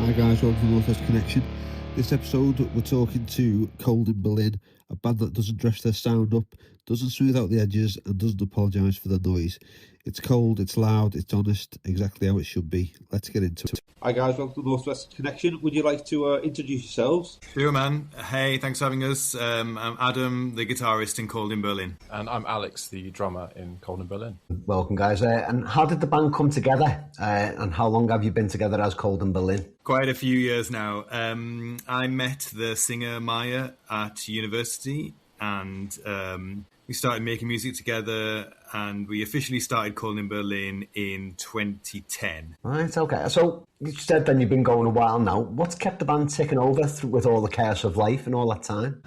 Hi guys, welcome to Northwest Connection. This episode we're talking to Cold in Berlin, a band that doesn't dress their sound up, doesn't smooth out the edges and doesn't apologise for the noise. It's cold, it's loud, it's honest, exactly how it should be. Let's get into it. Hi guys, welcome to Northwest Connection. Would you like to introduce yourselves? Sure, man. Hey, thanks for having us. I'm Adam, the guitarist in Cold in Berlin. And I'm Alex, the drummer in Cold in Berlin. Welcome, guys. And how did the band come together? And how long have you been together as Cold in Berlin? Quite a few years now. I met the singer Maya at university, and we started making music together, and we officially started Cold in Berlin in 2010. Right, okay. So you said then you've been going a while now. What's kept the band ticking over with all the chaos of life and all that time?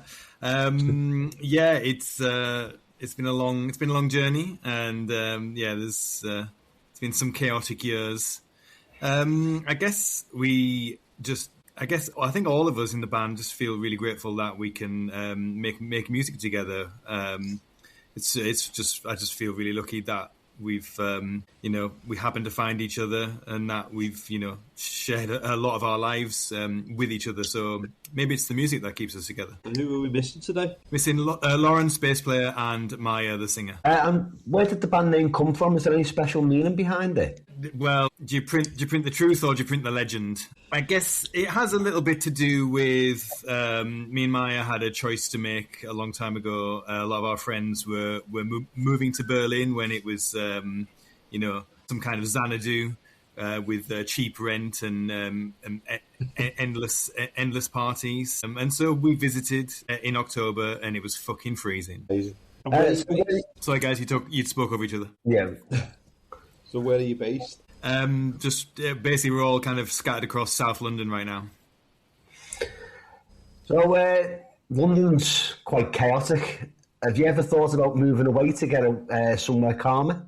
Yeah, it's been a long journey, and there's it's been some chaotic years. I think all of us in the band just feel really grateful that we can make music together. I just feel really lucky that we've we happen to find each other, and that we've shared a lot of our lives with each other. So maybe it's the music that keeps us together. And who are we missing today? Missing Lawrence, bass player, and Maya, the singer. And where did the band name come from? Is there any special meaning behind it? Well, do you print the truth or do you print the legend? I guess it has a little bit to do with me and Maya had a choice to make a long time ago. A lot of our friends were moving to Berlin when it was some kind of Xanadu with cheap rent and endless parties. And so we visited in October, and it was fucking freezing. Sorry, guys, you spoke over each other. Yeah. So where are you based? Basically, we're all kind of scattered across South London right now. So London's quite chaotic. Have you ever thought about moving away to get somewhere calmer?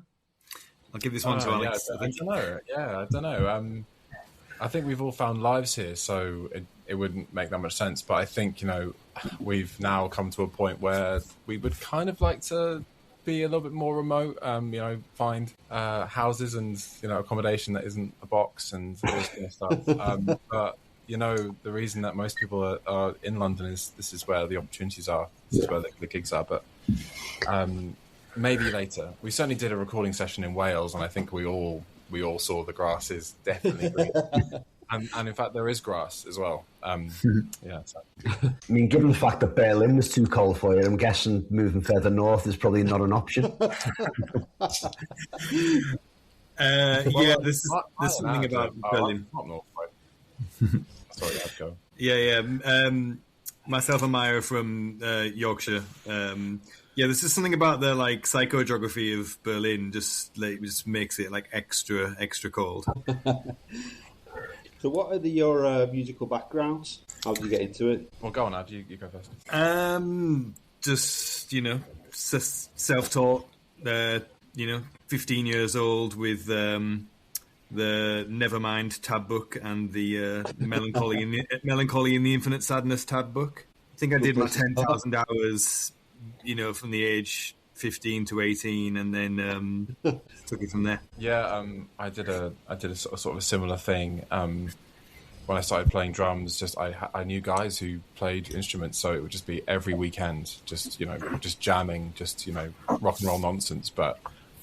I'll give this one to Alex. Yeah, I don't know. I think we've all found lives here, so it wouldn't make that much sense. But I think, we've now come to a point where we would kind of like to be a little bit more remote, find houses and, accommodation that isn't a box and all this kind of stuff. But, the reason that most people are in London is this is where the opportunities are. This is where the gigs are. But maybe later. We certainly did a recording session in Wales, and I think we all saw the grass is definitely green. And in fact, there is grass as well. Yeah. So. I mean, given the fact that Berlin was too cold for you, I'm guessing moving further north is probably not an option. There's something about Berlin. Not north, right? Sorry, I'd go. Yeah. Myself and Maya are from Yorkshire. There's just something about the psychogeography of Berlin just makes it extra cold. So what are your musical backgrounds? How did you get into it? Well, go on, Ad. You go first. Just self-taught. 15 years old with the Nevermind tab book and the Melancholy in the Infinite Sadness tab book. I think I did my 10,000 hours, from the age 15 to 18, and then took it from there. Yeah, I did a sort of a similar thing. When I started playing drums, I knew guys who played instruments, so it would just be every weekend, just jamming, rock and roll nonsense. But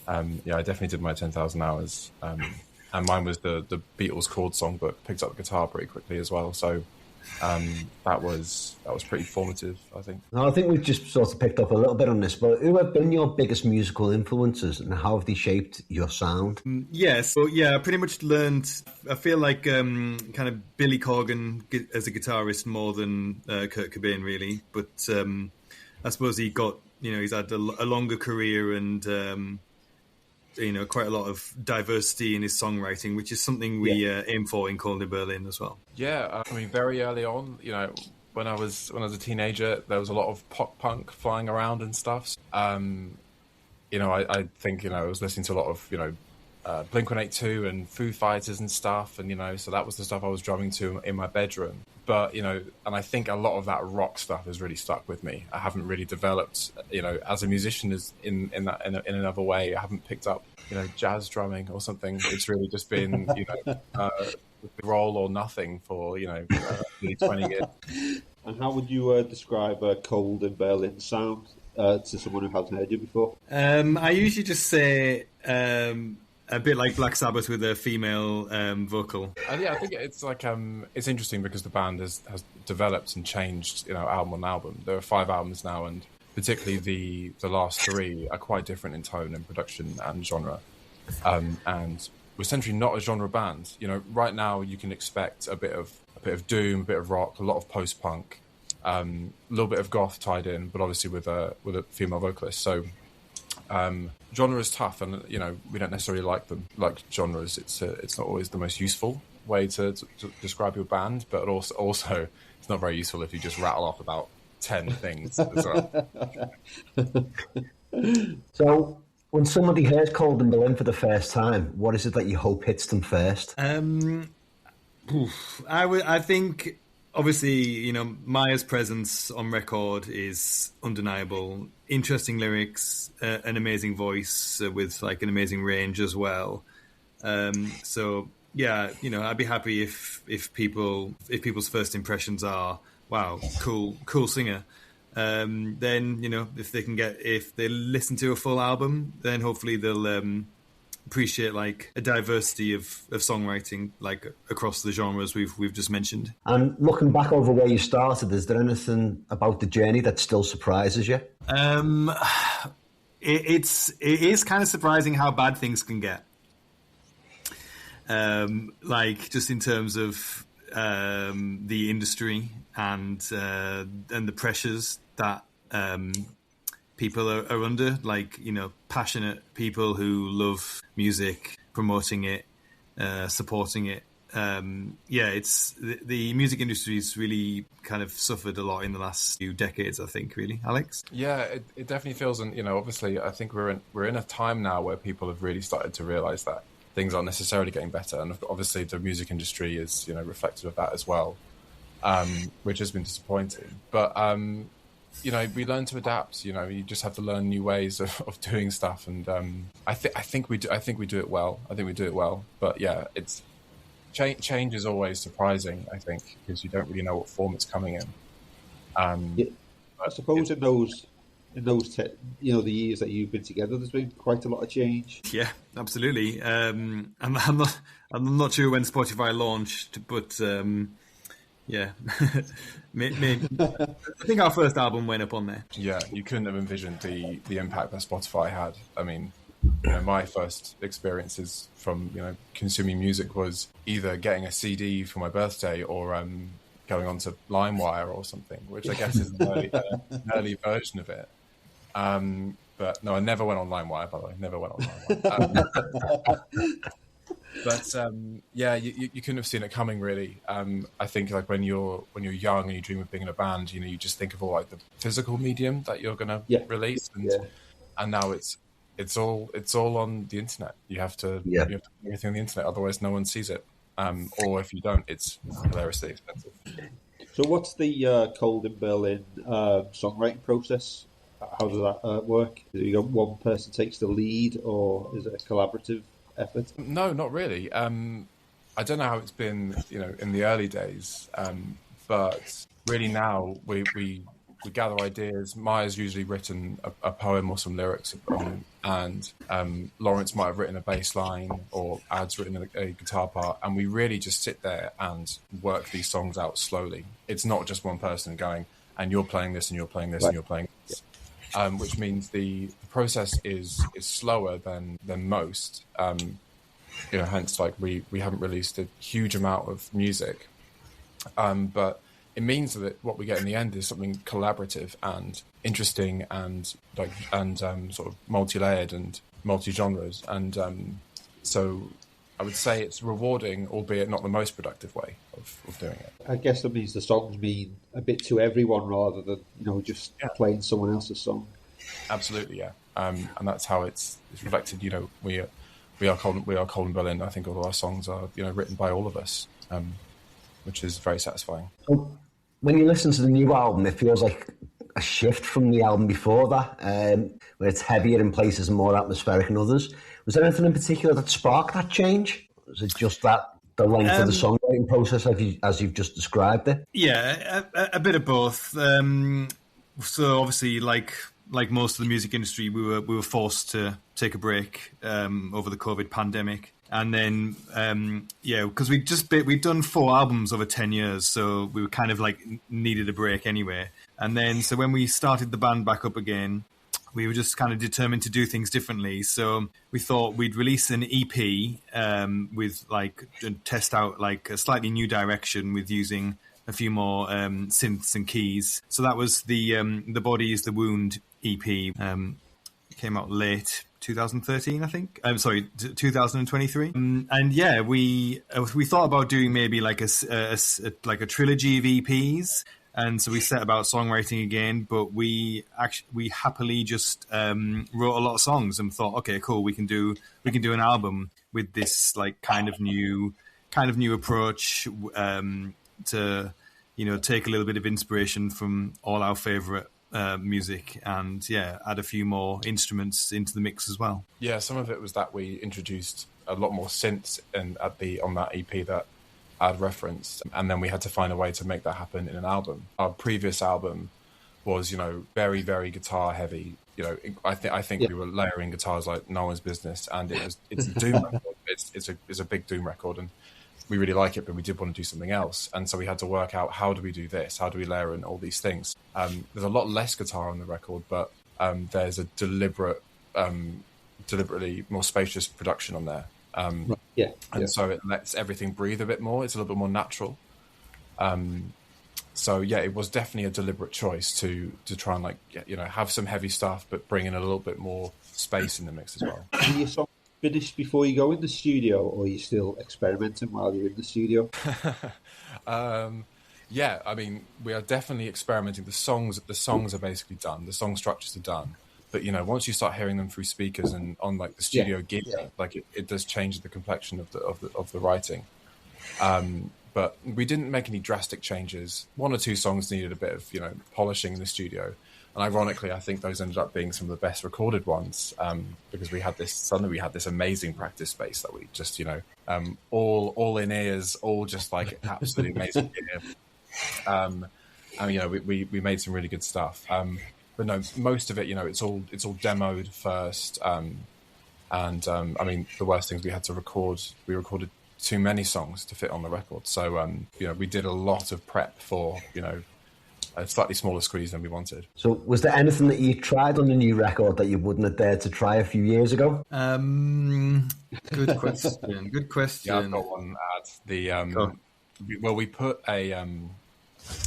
I definitely did my 10,000 hours, and mine was the Beatles chord songbook. Picked up the guitar pretty quickly as well, so. That was pretty formative, I think. Now, I think we've just sort of picked up a little bit on this, but who have been your biggest musical influences and how have they shaped your sound? I pretty much learned, I feel like kind of Billy Corgan as a guitarist more than Kurt Cobain, really. But I suppose he got, he's had a longer career and quite a lot of diversity in his songwriting, which is something we aim for in Cold in Berlin as well. Yeah, very early on, when I was a teenager, there was a lot of pop punk flying around and stuff. I think I was listening to a lot of Blink-182 and Foo Fighters and stuff, and so that was the stuff I was drumming to in my bedroom. But and I think a lot of that rock stuff has really stuck with me. I haven't really developed, as a musician, in another way. I haven't picked up, jazz drumming or something. It's really just been, role or nothing for nearly 20 years. And how would you describe Cold in Berlin sound to someone who hasn't heard you before? I usually just say a bit like Black Sabbath with a female vocal. Yeah, I think it's like it's interesting because the band has developed and changed, album on album. There are 5 albums now, and particularly the last 3 are quite different in tone and production and genre. And we're essentially not a genre band. Right now you can expect a bit of doom, a bit of rock, a lot of post-punk, a little bit of goth tied in, but obviously with a female vocalist. So genre is tough, and we don't necessarily like them. Like genres, it's not always the most useful way to describe your band, but also it's not very useful if you just rattle off about 10 things as well. So, when somebody hears Cold in Berlin for the first time, what is it that you hope hits them first? I think obviously Maya's presence on record is undeniable. Interesting lyrics, an amazing voice with like an amazing range as well. So yeah, I'd be happy if people's first impressions are, wow, cool singer. Then if they listen to a full album, then hopefully they'll appreciate like a diversity of songwriting like across the genres we've just mentioned. And looking back over where you started, is there anything about the journey that still surprises you? It is kind of surprising how bad things can get. Like just in terms of the industry and the pressures that people are under, like passionate people who love music, promoting it, supporting it. It's the music industry's really kind of suffered a lot in the last few decades, I think. Really, Alex? Yeah, it definitely feels, and obviously, I think we're in a time now where people have really started to realise that things aren't necessarily getting better, and obviously the music industry is reflective of that as well, which has been disappointing. But we learn to adapt. You just have to learn new ways of doing stuff, and I think we do it well. I think we do it well. But yeah, it's change is always surprising, I think, because you don't really know what form it's coming in. I suppose in those the years that you've been together, there's been quite a lot of change. Yeah, absolutely. I'm not sure when Spotify launched, but yeah, maybe. I think our first album went up on there. Yeah, you couldn't have envisioned the impact that Spotify had. I mean, my first experiences from consuming music was either getting a CD for my birthday or going on to LimeWire or something, which I guess is an early version of it. But no, I never went on LimeWire, by the way. Never went on LimeWire. But yeah, you couldn't have seen it coming, really. I think like when you're young and you dream of being in a band, you just think of all like the physical medium that you're going to release, and now it's all on the internet. You have to do everything on the internet, otherwise no one sees it. Or if you don't, it's hilariously expensive. So what's the Cold in Berlin songwriting process? How does that work? Do you got one person takes the lead, or is it a collaborative effort? No, not really. I don't know how it's been, in the early days, but really now we gather ideas. Maya's usually written a poem or some lyrics, and Lawrence might have written a bass line, or Ad's written a guitar part, and we really just sit there and work these songs out slowly. It's not just one person going, and you're playing this, and you're playing this, and you're playing this. Which means the process is slower than most. Hence, like we haven't released a huge amount of music, but it means that what we get in the end is something collaborative and interesting and sort of multi-layered and multi-genres, and so I would say it's rewarding, albeit not the most productive way of doing it. I guess that means the songs mean a bit to everyone rather than just playing someone else's song. Absolutely, yeah, and that's how it's reflected. We are Cold in Berlin. I think all of our songs are written by all of us, which is very satisfying. So when you listen to the new album, it feels like a shift from the album before that, where it's heavier in places and more atmospheric in others. Was there anything in particular that sparked that change? Was it just that the length of the songwriting process as you've just described it? Yeah, a bit of both. So obviously, like most of the music industry, we were forced to take a break over the COVID pandemic, and then because we'd done 4 albums over 10 years, so we were kind of like needed a break anyway. And then so when we started the band back up again, we were just kind of determined to do things differently. So we thought we'd release an EP with test out like a slightly new direction with using a few more synths and keys. So that was the Body is the Wound EP. Came out late 2013, I think. 2023. And yeah, we thought about doing maybe like a trilogy of EPs. And so we set about songwriting again, but we happily just wrote a lot of songs and thought, okay, cool, we can do an album with this like kind of new approach to take a little bit of inspiration from all our favorite music and add a few more instruments into the mix as well. Yeah, some of it was that we introduced a lot more synths on that EP that I'd referenced, and then we had to find a way to make that happen in an album. Our previous album was, very, very guitar heavy. I think we were layering guitars like no one's business, and it's a doom record. It's a big doom record, and we really like it, but we did want to do something else. And so we had to work out, how do we do this? How do we layer in all these things? There's a lot less guitar on the record, but there's a deliberately more spacious production on there. So it lets everything breathe a bit more. It's a little bit more natural. It was definitely a deliberate choice to try and have some heavy stuff, but bring in a little bit more space in the mix as well. Are your songs finished before you go in the studio, or are you still experimenting while you're in the studio? I mean, we are definitely experimenting. The songs are basically done. The song structures are done. But once you start hearing them through speakers and on like the studio gig, it does change the complexion of the writing. But we didn't make any drastic changes. 1 or 2 songs needed a bit of polishing in the studio, and ironically, I think those ended up being some of the best recorded ones because we had this amazing practice space that we just all in ears, all just like absolutely amazing gear. We made some really good stuff. But no, most of it, it's all demoed first. I mean, the worst things we had to record, we recorded too many songs to fit on the record. So, we did a lot of prep for, a slightly smaller squeeze than we wanted. So was there anything that you tried on the new record that you wouldn't have dared to try a few years ago? Good question. Good question. Yeah, I've got one ad. We put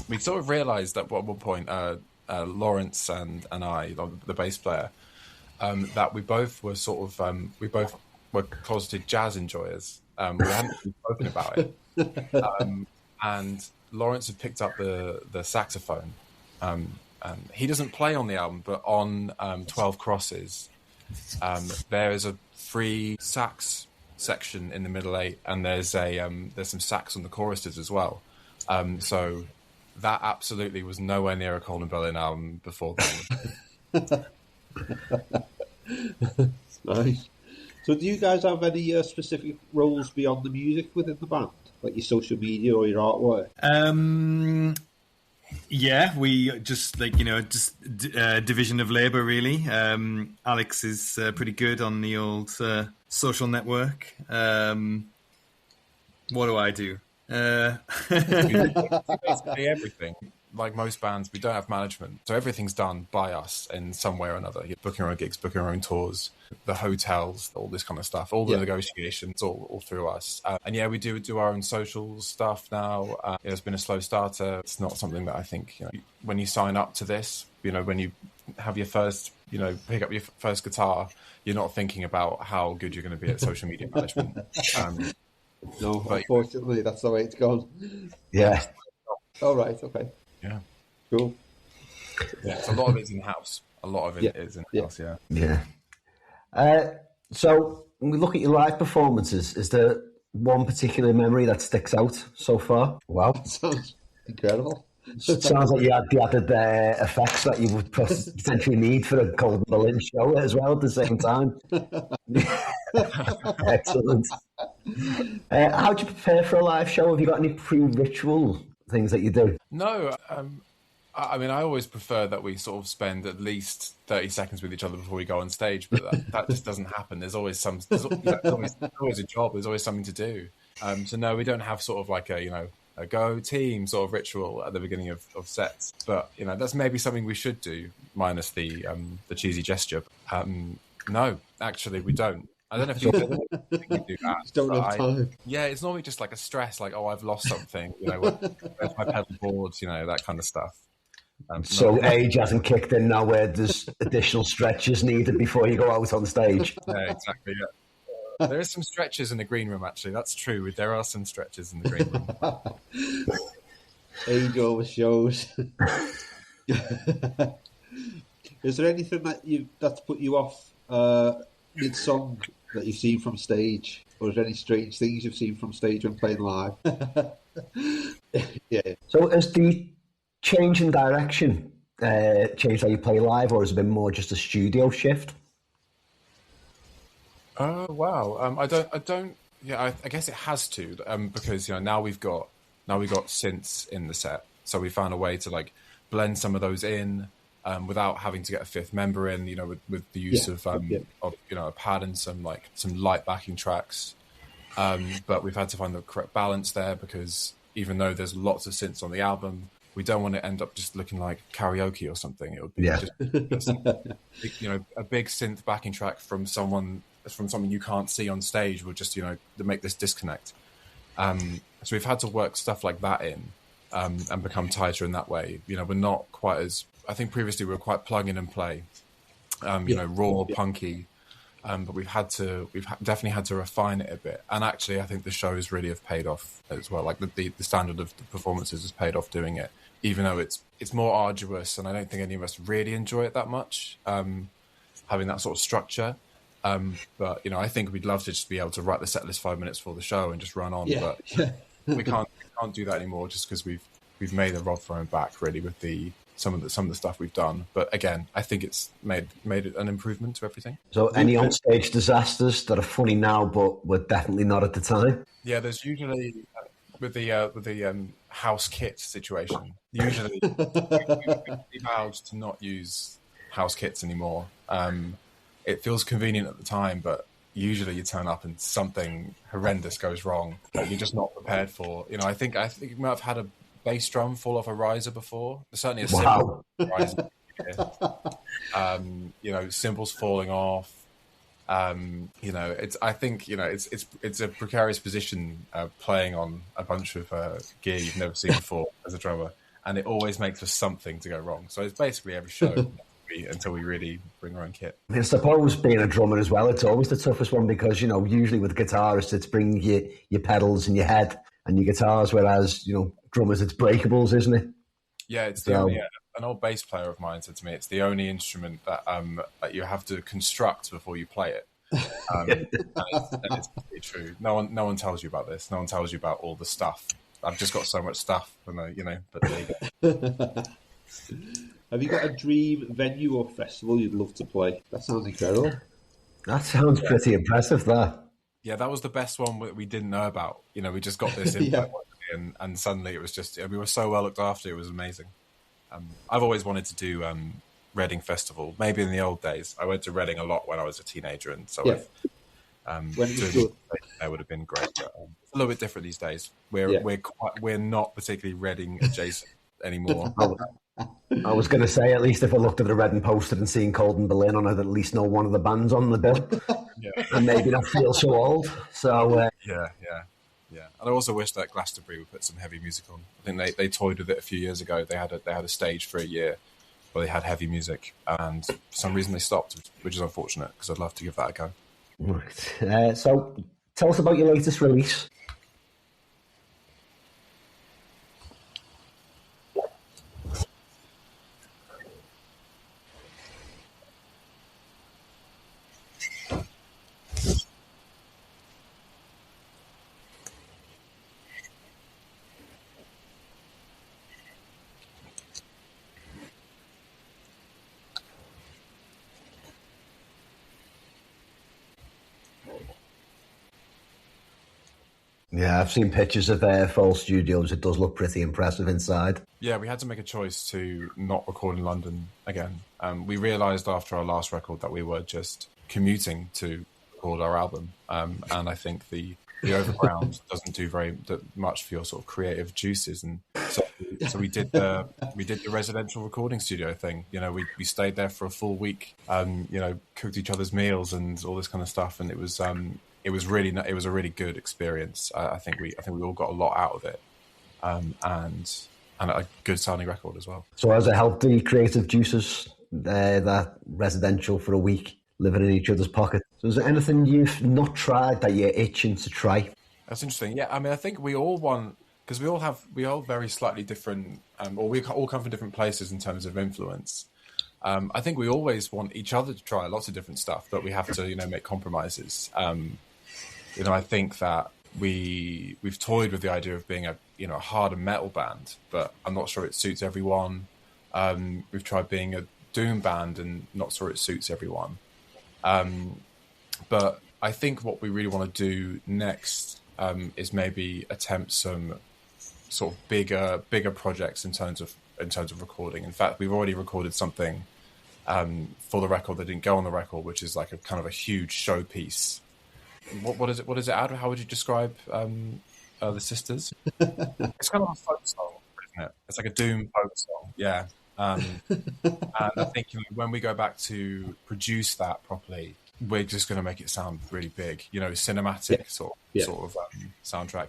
we sort of realized that at one point, Lawrence and I, the bass player, that we both were we both were closeted jazz enjoyers. We hadn't really spoken about it. And Lawrence had picked up the saxophone. He doesn't play on the album, but on 12 Crosses, there is a free sax section in the middle 8, and there's some sax on the choruses as well. So that absolutely was nowhere near a Cold and Berlin album before then. Nice. So do you guys have any specific roles beyond the music within the band? Like your social media or your artwork? We just division of labor really. Alex is pretty good on the old social network. What do I do? Basically everything. Like most bands, we don't have management, so everything's done by us in some way or another. You're booking our own gigs, booking our own tours, the hotels, all this kind of stuff, all the negotiations, all through us. We do our own social stuff now. It's been a slow starter. It's not something that I think when you sign up to this, when you have your first, pick up your first guitar, you're not thinking about how good you're going to be at social media management. No, unfortunately, that's the way it's gone. Yeah. All right. Okay. Yeah. Cool. Yeah. So a lot of it's in house. A lot of it is in house. Yeah. Yeah. So when we look at your live performances, is there one particular memory that sticks out so far? Wow. Sounds incredible. Sounds like you had the added effects that you would potentially need for a Cold Berlin show as well at the same time. Excellent. How do you prepare for a live show? Have you got any pre-ritual things that you do? No, I mean, I always prefer that we sort of spend at least 30 seconds with each other before we go on stage, but that just doesn't happen. There's always there's always a job. There's always something to do. So no, we don't have sort of like a go team sort of ritual at the beginning of sets. But that's maybe something we should do, minus the cheesy gesture. No, actually, we don't. I don't know if you do that. Just don't have time. Yeah, it's normally just like a stress, like, oh, I've lost something. Where's my pedal boards? That kind of stuff. So age hasn't kicked in now, where there's additional stretches needed before you go out on stage. Yeah, exactly. Yeah. There is some stretches in the green room, actually. That's true. There are some stretches in the green room. Age always shows. Is there anything that's put you off mid-song that you've seen from stage? Or is there any strange things you've seen from stage when playing live? Yeah. So has the change in direction changed how you play live, or has it been more just a studio shift? Oh wow! I don't. Yeah, I guess it has to because now we've got synths in the set, so we found a way to like blend some of those in without having to get a fifth member in. With the use of a pad and some light backing tracks. But we've had to find the correct balance there, because even though there's lots of synths on the album, we don't want to end up just looking like karaoke or something. It would be just a big synth backing track from something you can't see on stage would just to make this disconnect. So we've had to work stuff like that in and become tighter in that way. We're not quite as, I think previously we were quite plug in and play, raw, punky. But we've definitely had to refine it a bit. And actually, I think the shows really have paid off as well. Like the standard of the performances has paid off doing it, even though it's more arduous, and I don't think any of us really enjoy it that much, having that sort of structure. But I think we'd love to just be able to write the set list 5 minutes before the show and just run on. Yeah. But we can't do that anymore, just because we've made a rod for our own back, really, with some of the stuff we've done. But again, I think it's made it an improvement to everything. So any on-stage disasters that are funny now but were definitely not at the time? Yeah, there's usually with the house kit situation. Usually, we've vowed to not use house kits anymore. It feels convenient at the time, but usually you turn up and something horrendous goes wrong that you're just not prepared for. I think you might have had a bass drum fall off a riser before. Certainly a cymbal riser. Cymbals falling off. I think it's a precarious position playing on a bunch of gear you've never seen before as a drummer, and it always makes for something to go wrong. So it's basically every show until we really bring our own kit. I suppose being a drummer as well, it's always the toughest one, because usually with guitarists it's bringing your pedals and your head and your guitars, whereas drummers it's breakables, isn't it? Yeah, it's the only. An old bass player of mine said to me, it's the only instrument that you have to construct before you play it. And it's pretty true. No one tells you about this. No one tells you about all the stuff. I've just got so much stuff, but there you go. Have you got a dream venue or festival you'd love to play? That sounds incredible. That sounds pretty impressive, that. Yeah, that was the best one we didn't know about. We just got this in, and suddenly it was just, we were so well looked after. It was amazing. I've always wanted to do Reading Festival. Maybe in the old days, I went to Reading a lot when I was a teenager, and so doing that would have been great. But, it's a little bit different these days. We're not particularly Reading adjacent anymore. I was going to say, at least if I looked at the Reading poster and seen Cold in Berlin on, I'd at least know one of the bands on the bill, and maybe not feel so old. So yeah. And I also wish that Glastonbury would put some heavy music on. I think they toyed with it a few years ago. They had a stage for a year where they had heavy music, and for some reason they stopped, which is unfortunate, because I'd love to give that a go. Right. So tell us about your latest release. Yeah, I've seen pictures of their full studios. It does look pretty impressive inside. Yeah, we had to make a choice to not record in London again. We realised after our last record that we were just commuting to record our album, and I think the overground doesn't do very much for your sort of creative juices, and so we did the residential recording studio thing. You know, we stayed there for a full week. You know, cooked each other's meals and all this kind of stuff, and it was a really good experience. I think we all got a lot out of it, and a good sounding record as well. So has it helped the creative juices, that residential for a week, living in each other's pocket? So is there anything you've not tried that you're itching to try? That's interesting. Yeah, I mean, I think we all want, because we all very slightly different, or we all come from different places in terms of influence. I think we always want each other to try lots of different stuff, but we have to, make compromises. I think that we've toyed with the idea of being a harder metal band, but I'm not sure it suits everyone. We've tried being a doom band and not sure it suits everyone. But I think what we really want to do next is maybe attempt some sort of bigger projects in terms of recording. In fact, we've already recorded something for the record that didn't go on the record, which is like a kind of a huge showpiece. What is it, Adam? How would you describe the Sisters? It's kind of a folk song, isn't it? It's like a doom folk song, yeah. And I think when we go back to produce that properly, we're just going to make it sound really big, cinematic sort of soundtrack.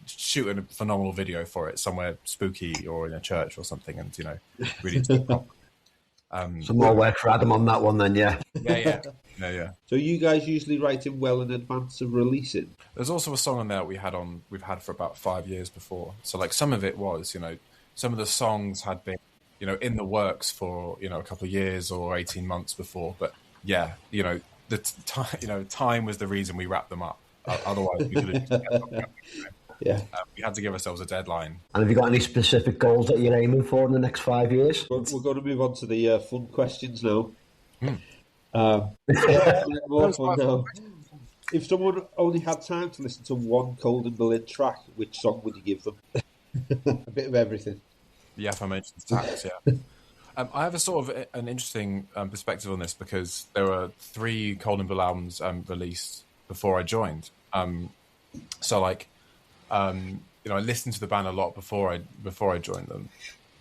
Shoot a phenomenal video for it somewhere spooky or in a church or something, and really do it properly. Some more work for Adam on that one, then, yeah. Yeah. So you guys usually writing well in advance of releasing? There's also a song on there we've had for about 5 years before. So like some of it was, some of the songs had been, in the works for, a couple of years or 18 months before. But yeah, time was the reason we wrapped them up. Otherwise, we could have just Yeah. We had to give ourselves a deadline. And have you got any specific goals that you're aiming for in the next 5 years? We're going to move on to the fun questions now. More fun now. If someone only had time to listen to one Cold in Berlin track, which song would you give them? A bit of everything. The aforementioned tax, yeah. I have a sort of an interesting perspective on this because there were 3 Cold in Berlin albums released before I joined. So I listened to the band a lot before I joined them,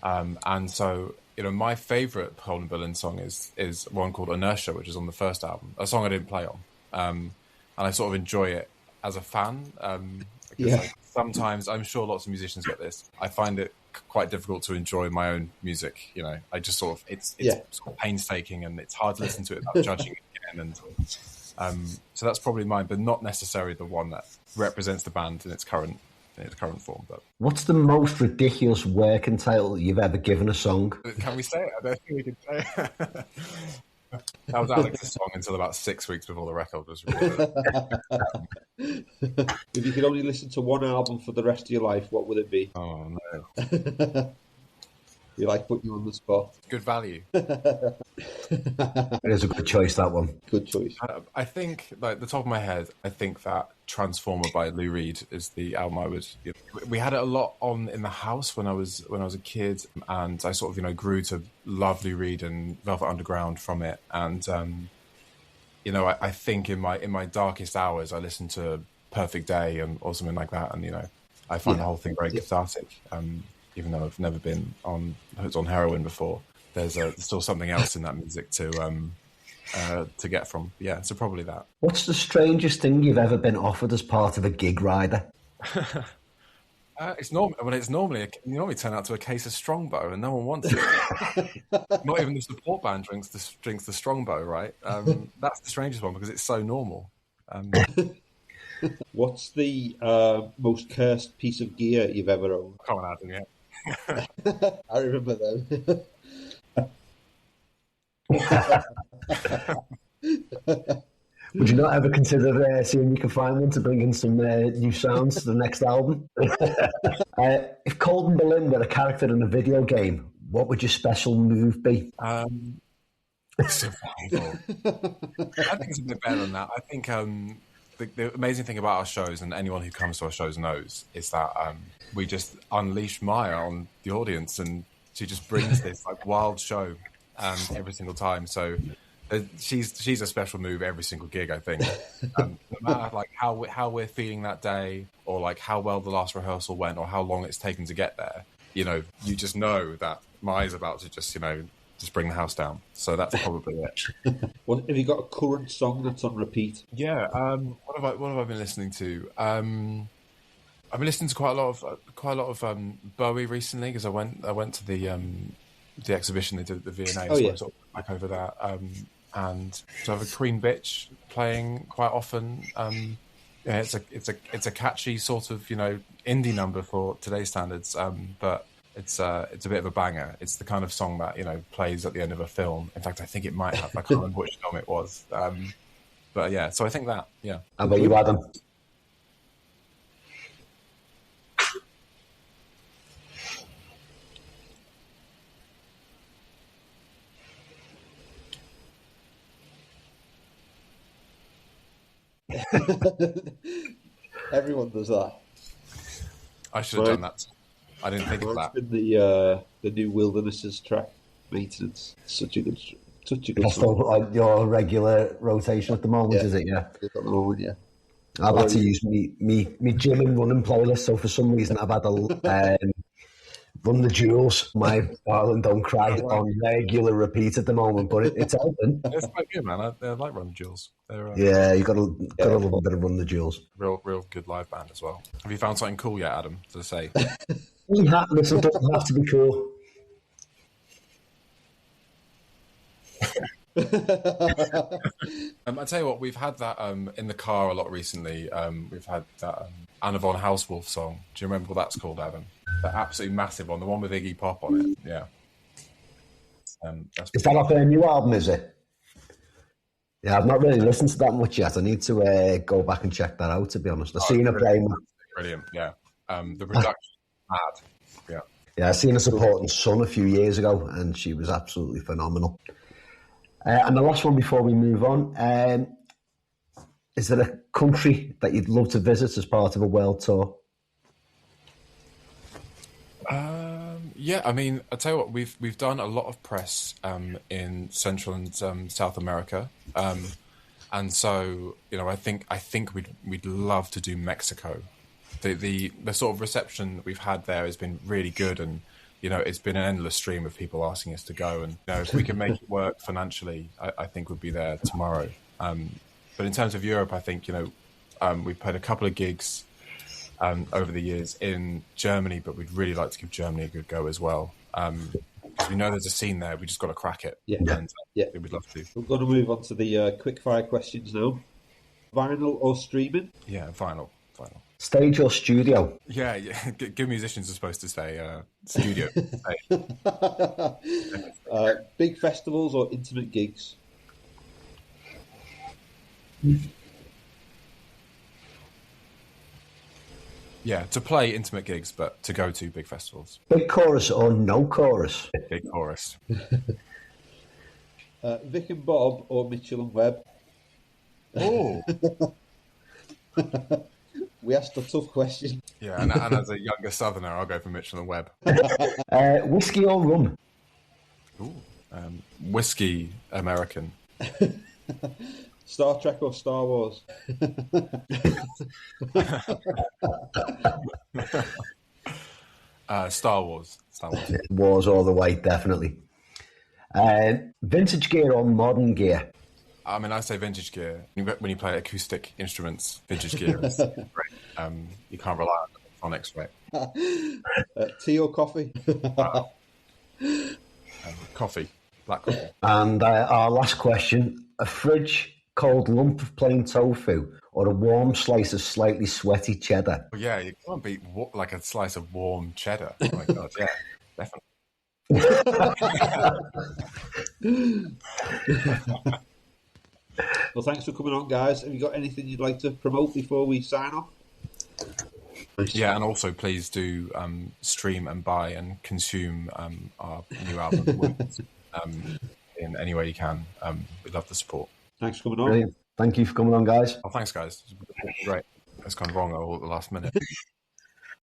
and so my favorite Cold in Berlin song is one called Inertia, which is on the first album, a song I didn't play on, and I sort of enjoy it as a fan. Because sometimes, I'm sure lots of musicians get this, I find it quite difficult to enjoy my own music. I just sort of it's sort of painstaking and it's hard to listen to it without judging it again. And so that's probably mine, but not necessarily the one that represents the band in its current form. But what's the most ridiculous working title you've ever given a song? Can we say it? I don't think we can say it. That was Alex's song until about 6 weeks before the record was recorded. If you could only listen to one album for the rest of your life, what would it be? Oh no. You putting you on the spot. Good value. It is a good choice, that one. Good choice. I think, the top of my head, I think that Transformer by Lou Reed is the album I would. We had it a lot on in the house when I was a kid, and I sort of grew to love Lou Reed and Velvet Underground from it. And I think in my darkest hours, I listened to Perfect Day or something like that, and I find the whole thing very cathartic. Even though I've never been hooked on heroin before, there's still something else in that music to get from. Yeah, so probably that. What's the strangest thing you've ever been offered as part of a gig rider? It's normally you normally turn out to a case of Strongbow, and no one wants it. Not even the support band drinks the Strongbow, right? That's the strangest one because it's so normal. What's the most cursed piece of gear you've ever owned? Come on, Adam, yeah. I remember them. Would you not ever consider seeing you can find one to bring in some new sounds to the next album? If Cold in Berlin were a character in a video game, what would your special move be? Survival. I think it's a bit better than that. I think the amazing thing about our shows, and anyone who comes to our shows knows, is that we just unleash Maya on the audience, and she just brings this like wild show every single time. So she's a special move every single gig, I think. No matter like how we're feeling that day, or like how well the last rehearsal went, or how long it's taken to get there, you know, you just know that Maya's about to just bring the house down. So that's probably it. Well, have you got a current song that's on repeat? Yeah. What have I been listening to? I've been listening to quite a lot of Bowie recently, because I went to the exhibition they did at the V&A, so I sort of back over that. And so I have a Queen Bitch playing quite often. Yeah, it's a catchy sort of, you know, indie number for today's standards, but it's a bit of a banger. It's the kind of song that, you know, plays at the end of a film. In fact, I think it might have. I can't remember which film it was. But yeah, so I think that, yeah. How about you, Adam? Everyone does that. I should have done that. I didn't think of that. It's been the new Wildernesses track, Maintenance. Such a good That's song. like your regular rotation at the moment, is it? Yeah. At the moment, yeah. I've had to use me gym and running playlist, so for some reason I've had to Run the Jewels, My Darling Don't Cry, on regular repeat at the moment, but it's helping. It's quite good, man. I like Run the Jewels. Yeah, you got a little bit of Run the Jewels. Real good live band as well. Have you found something cool yet, Adam, to say? Listen, it doesn't have to be cool. I tell you what, we've had that in the car a lot recently. We've had that Anna von Hauswolf song. Do you remember what that's called, Adam? The absolutely massive one, the one with Iggy Pop on it. Yeah. Is that off a new album, is it? Yeah, I've not really listened to that much yet. I need to go back and check that out, to be honest. I've seen her playing. Brilliant, yeah. The production mad. Yeah. Yeah, I seen her supporting Sun a few years ago, and she was absolutely phenomenal. And the last one before we move on, is there a country that you'd love to visit as part of a world tour? Yeah, I mean, I tell you what, we've done a lot of press in Central and South America, and so, you know, I think we'd love to do Mexico. The sort of reception that we've had there has been really good, and you know, it's been an endless stream of people asking us to go, and you know, if we can make it work financially, I think we'd be there tomorrow. But in terms of Europe, I think, you know, we've played a couple of gigs over the years in Germany, but we'd really like to give Germany a good go as well. Because we know there's a scene there, we just got to crack it. Yeah. And, Yeah. we'd love to. We're going to move on to the quick fire questions now. Vinyl or streaming? Yeah, vinyl. Stage or studio? Yeah. Good musicians are supposed to say studio. Big festivals or intimate gigs? Yeah, to play intimate gigs, but to go to big festivals. Big chorus or no chorus? Big chorus. Vic and Bob or Mitchell and Webb? Oh. We asked a tough question. Yeah, and as a younger southerner, I'll go for Mitchell and Webb. Whiskey or rum? Ooh. Whiskey American. Star Trek or Star Wars? Star Wars. Wars all the way, definitely. Vintage gear or modern gear? I mean, I say vintage gear. When you play acoustic instruments, vintage gear is great. You can't rely on electronics, right? Tea or coffee? Coffee. Black coffee. And our last question, a fridge cold lump of plain tofu or a warm slice of slightly sweaty cheddar? Well, yeah, you can't beat like a slice of warm cheddar. Oh my God, yeah, definitely. Well, thanks for coming on, guys. Have you got anything you'd like to promote before we sign off? Yeah, and also please do stream and buy and consume our new album in any way you can. We'd love the support. Thanks for coming on. Brilliant. Thank you for coming on, guys. Oh, thanks, guys. It's great. It's gone wrong all at the last minute.